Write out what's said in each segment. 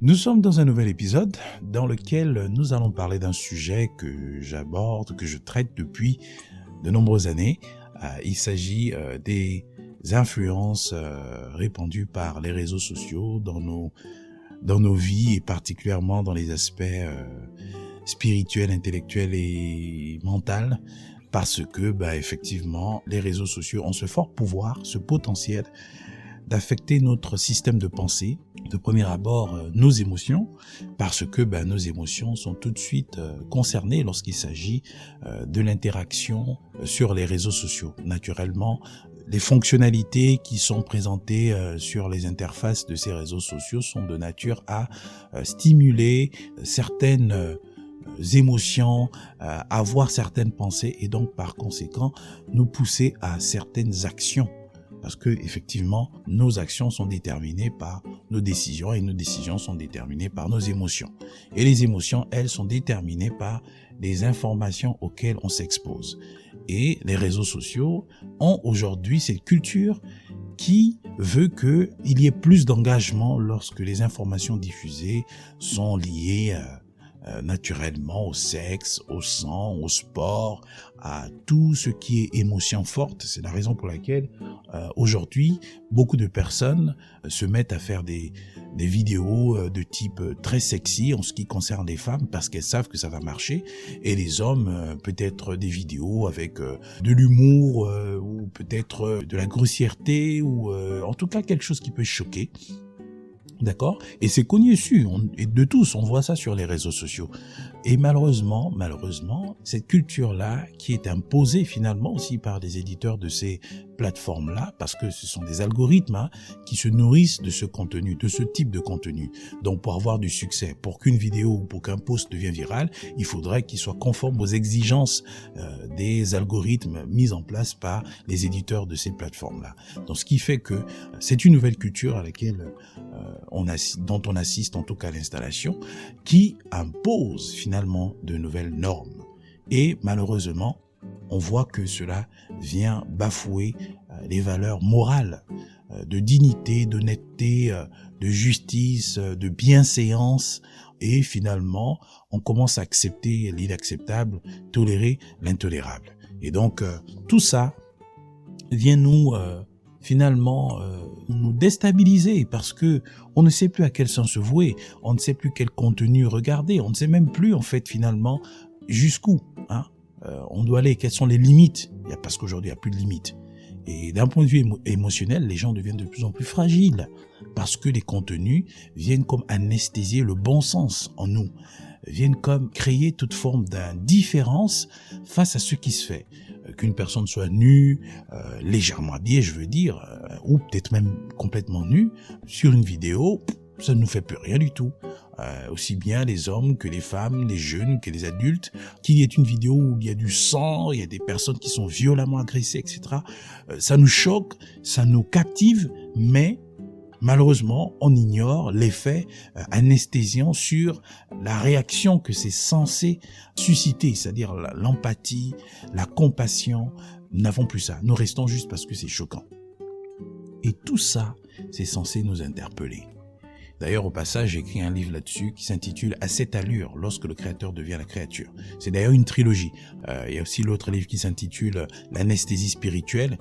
Nous sommes dans un nouvel épisode dans lequel nous allons parler d'un sujet que j'aborde, que je traite depuis de nombreuses années. Il s'agit des influences répandues par les réseaux sociaux dans nos vies et particulièrement dans les aspects spirituels, intellectuels et mentaux. Parce que, effectivement, les réseaux sociaux ont ce fort pouvoir, ce potentiel d'affecter notre système de pensée, de premier abord nos émotions, parce que nos émotions sont tout de suite concernées lorsqu'il s'agit de l'interaction sur les réseaux sociaux. Naturellement, les fonctionnalités qui sont présentées sur les interfaces de ces réseaux sociaux sont de nature à stimuler certaines émotions, avoir certaines pensées et donc par conséquent nous pousser à certaines actions. Parce que effectivement, nos actions sont déterminées par nos décisions et nos décisions sont déterminées par nos émotions. Et les émotions, elles, sont déterminées par les informations auxquelles on s'expose. Et les réseaux sociaux ont aujourd'hui cette culture qui veut qu'il y ait plus d'engagement lorsque les informations diffusées sont liées naturellement au sexe, au sang, au sport, à tout ce qui est émotion forte. C'est la raison pour laquelle aujourd'hui, beaucoup de personnes se mettent à faire des vidéos de type très sexy en ce qui concerne les femmes parce qu'elles savent que ça va marcher. Et les hommes, peut-être des vidéos avec de l'humour ou peut-être de la grossièreté ou en tout cas quelque chose qui peut choquer. D'accord? Et c'est connu et de tous, on voit ça sur les réseaux sociaux. Et malheureusement, cette culture-là, qui est imposée finalement aussi par des éditeurs de ces plateformes-là, parce que ce sont des algorithmes qui se nourrissent de ce contenu, de ce type de contenu. Donc pour avoir du succès, pour qu'une vidéo ou pour qu'un post devienne viral, il faudrait qu'il soit conforme aux exigences des algorithmes mis en place par les éditeurs de ces plateformes-là. Donc ce qui fait que c'est une nouvelle culture à laquelle dont on assiste en tout cas à l'installation, qui impose finalement de nouvelles normes. Et malheureusement, on voit que cela vient bafouer les valeurs morales de dignité, d'honnêteté, de justice, de bienséance. Et finalement, on commence à accepter l'inacceptable, tolérer l'intolérable. Et donc, tout ça vient nous nous déstabiliser parce que on ne sait plus à quel sens se vouer, on ne sait plus quel contenu regarder, on ne sait même plus en fait finalement jusqu'où on doit aller, quelles sont les limites, parce qu'aujourd'hui il n'y a plus de limites. Et d'un point de vue émotionnel, les gens deviennent de plus en plus fragiles parce que les contenus viennent comme anesthésier le bon sens en nous, viennent comme créer toute forme d'indifférence face à ce qui se fait. Qu'une personne soit nue, légèrement habillée, je veux dire, ou peut-être même complètement nue, sur une vidéo, ça ne nous fait plus rien du tout. Aussi bien les hommes que les femmes, les jeunes que les adultes, qu'il y ait une vidéo où il y a du sang, il y a des personnes qui sont violemment agressées, etc. Ça nous choque, ça nous captive, mais malheureusement, on ignore l'effet anesthésiant sur la réaction que c'est censé susciter, c'est-à-dire l'empathie, la compassion. Nous n'avons plus ça. Nous restons juste parce que c'est choquant. Et tout ça, c'est censé nous interpeller. D'ailleurs, au passage, j'ai écrit un livre là-dessus qui s'intitule « À cette allure, lorsque le créateur devient la créature ». C'est d'ailleurs une trilogie. Il y a aussi l'autre livre qui s'intitule « L'anesthésie spirituelle,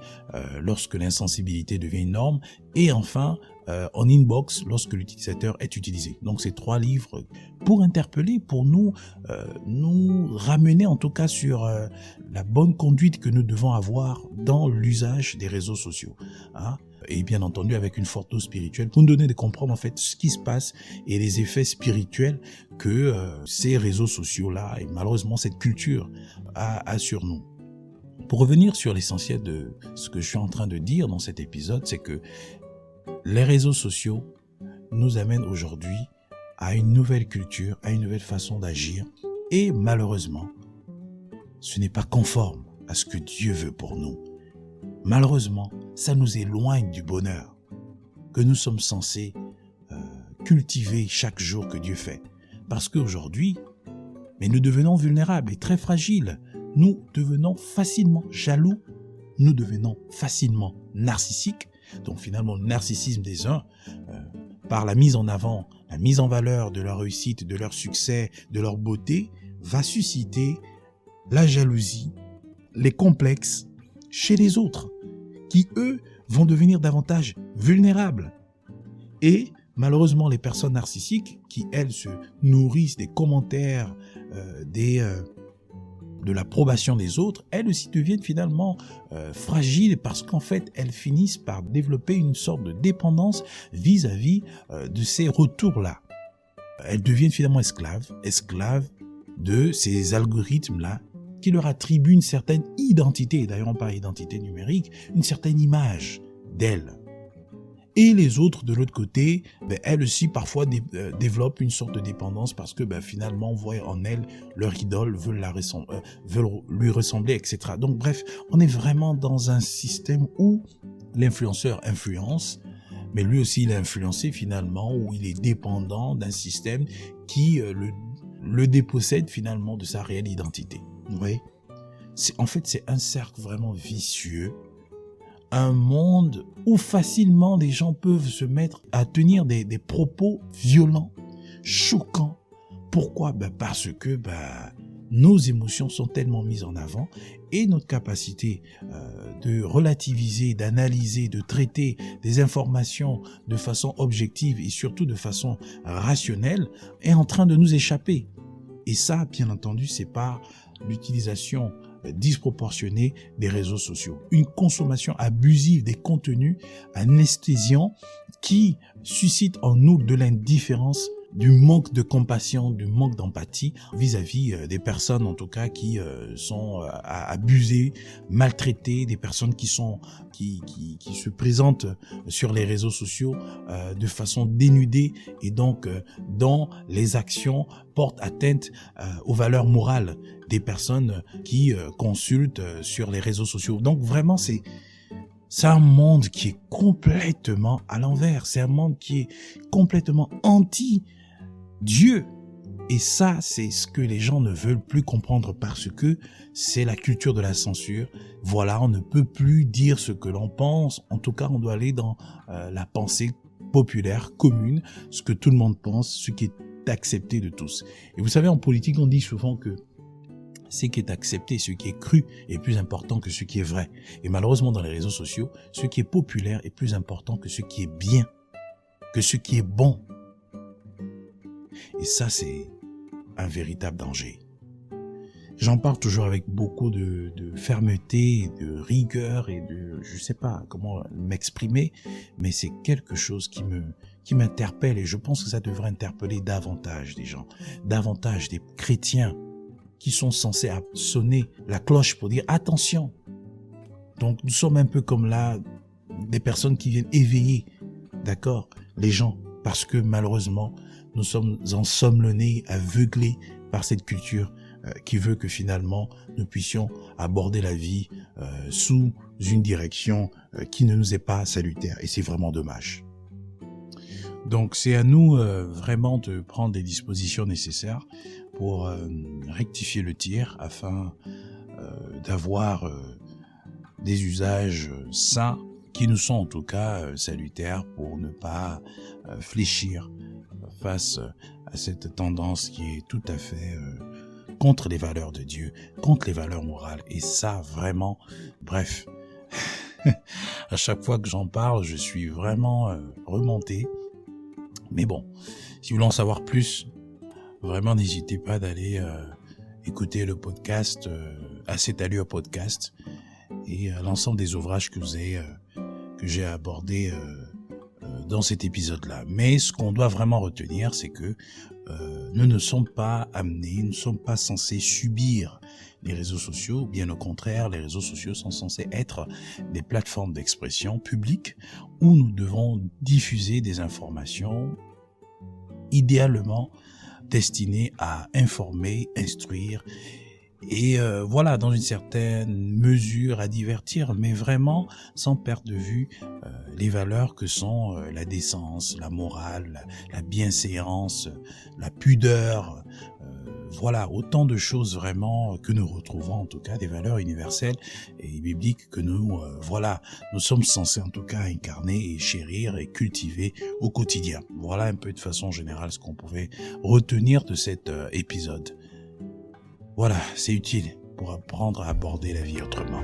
lorsque l'insensibilité devient une norme ». Et enfin, en inbox, lorsque l'utilisateur est utilisé. Donc, ces 3 livres pour interpeller, pour nous ramener en tout cas sur la bonne conduite que nous devons avoir dans l'usage des réseaux sociaux. Et bien entendu avec une forte dose spirituelle pour nous donner de comprendre en fait ce qui se passe et les effets spirituels que ces réseaux sociaux-là et malheureusement cette culture a sur nous. Pour revenir sur l'essentiel de ce que je suis en train de dire dans cet épisode, c'est que les réseaux sociaux nous amènent aujourd'hui à une nouvelle culture, à une nouvelle façon d'agir et malheureusement, ce n'est pas conforme à ce que Dieu veut pour nous. Malheureusement, ça nous éloigne du bonheur que nous sommes censés cultiver chaque jour que Dieu fait. Parce qu'aujourd'hui, nous devenons vulnérables et très fragiles. Nous devenons facilement jaloux. Nous devenons facilement narcissiques. Donc finalement, le narcissisme des uns, par la mise en avant, la mise en valeur de leur réussite, de leur succès, de leur beauté, va susciter la jalousie, les complexes chez les autres, qui eux vont devenir davantage vulnérables. Et malheureusement, les personnes narcissiques, qui elles se nourrissent des commentaires, de l'approbation des autres, elles aussi deviennent finalement fragiles parce qu'en fait, elles finissent par développer une sorte de dépendance vis-à-vis de ces retours-là. Elles deviennent finalement esclaves de ces algorithmes-là qui leur attribuent une certaine identité, d'ailleurs on parle d'identité numérique, une certaine image d'elles. Et les autres, de l'autre côté, elles aussi parfois développent une sorte de dépendance parce que finalement, on voit en elles leur idole, veulent lui ressembler, etc. Donc bref, on est vraiment dans un système où l'influenceur influence, mais lui aussi il est influencé finalement, où il est dépendant d'un système qui le dépossède finalement de sa réelle identité. Vous voyez ? En fait, c'est un cercle vraiment vicieux. Un monde où facilement des gens peuvent se mettre à tenir des propos violents, choquants. Pourquoi ? Parce que nos émotions sont tellement mises en avant et notre capacité de relativiser, d'analyser, de traiter des informations de façon objective et surtout de façon rationnelle est en train de nous échapper. Et ça, bien entendu, c'est par l'utilisation disproportionnée des réseaux sociaux. Une consommation abusive des contenus anesthésiants qui suscite en nous de l'indifférence, du manque de compassion, du manque d'empathie vis-à-vis des personnes en tout cas qui sont abusées, maltraitées, des personnes qui se présentent sur les réseaux sociaux de façon dénudée et donc dont les actions portent atteinte aux valeurs morales des personnes qui consultent sur les réseaux sociaux. Donc vraiment c'est un monde qui est complètement à l'envers, c'est un monde qui est complètement anti-Dieu. Et ça, c'est ce que les gens ne veulent plus comprendre parce que c'est la culture de la censure. Voilà, on ne peut plus dire ce que l'on pense. En tout cas, on doit aller dans la pensée populaire, commune, ce que tout le monde pense, ce qui est accepté de tous. Et vous savez, en politique, on dit souvent que ce qui est accepté, ce qui est cru est plus important que ce qui est vrai. Et malheureusement, dans les réseaux sociaux, ce qui est populaire est plus important que ce qui est bien, que ce qui est bon. Et ça, c'est un véritable danger. J'en parle toujours avec beaucoup de fermeté, de rigueur et je sais pas comment m'exprimer, mais c'est quelque chose qui m'interpelle et je pense que ça devrait interpeller davantage des gens, davantage des chrétiens qui sont censés sonner la cloche pour dire attention. Donc nous sommes un peu comme là des personnes qui viennent éveiller, d'accord, les gens, parce que malheureusement nous sommes ensommeillés, aveuglés par cette culture qui veut que finalement nous puissions aborder la vie sous une direction qui ne nous est pas salutaire et c'est vraiment dommage. Donc c'est à nous vraiment de prendre des dispositions nécessaires pour rectifier le tir afin d'avoir des usages sains qui nous sont en tout cas salutaires pour ne pas fléchir face à cette tendance qui est tout à fait contre les valeurs de Dieu, contre les valeurs morales. Et ça, vraiment, bref, à chaque fois que j'en parle, je suis vraiment remonté. Mais bon, si vous voulez en savoir plus, vraiment n'hésitez pas d'aller écouter le podcast, à cette allure podcast, et l'ensemble des ouvrages que j'ai abordés dans cet épisode-là. Mais ce qu'on doit vraiment retenir, c'est que nous ne sommes pas amenés, nous ne sommes pas censés subir les réseaux sociaux. Bien au contraire, les réseaux sociaux sont censés être des plateformes d'expression publiques où nous devons diffuser des informations idéalement destinées à informer, instruire et voilà, dans une certaine mesure à divertir, mais vraiment sans perdre de vue les valeurs que sont la décence, la morale, la bienséance, la pudeur, Voilà, autant de choses vraiment que nous retrouvons, en tout cas des valeurs universelles et bibliques que nous sommes censés en tout cas incarner et chérir et cultiver au quotidien. Voilà un peu de façon générale ce qu'on pouvait retenir de cet épisode. Voilà, c'est utile pour apprendre à aborder la vie autrement.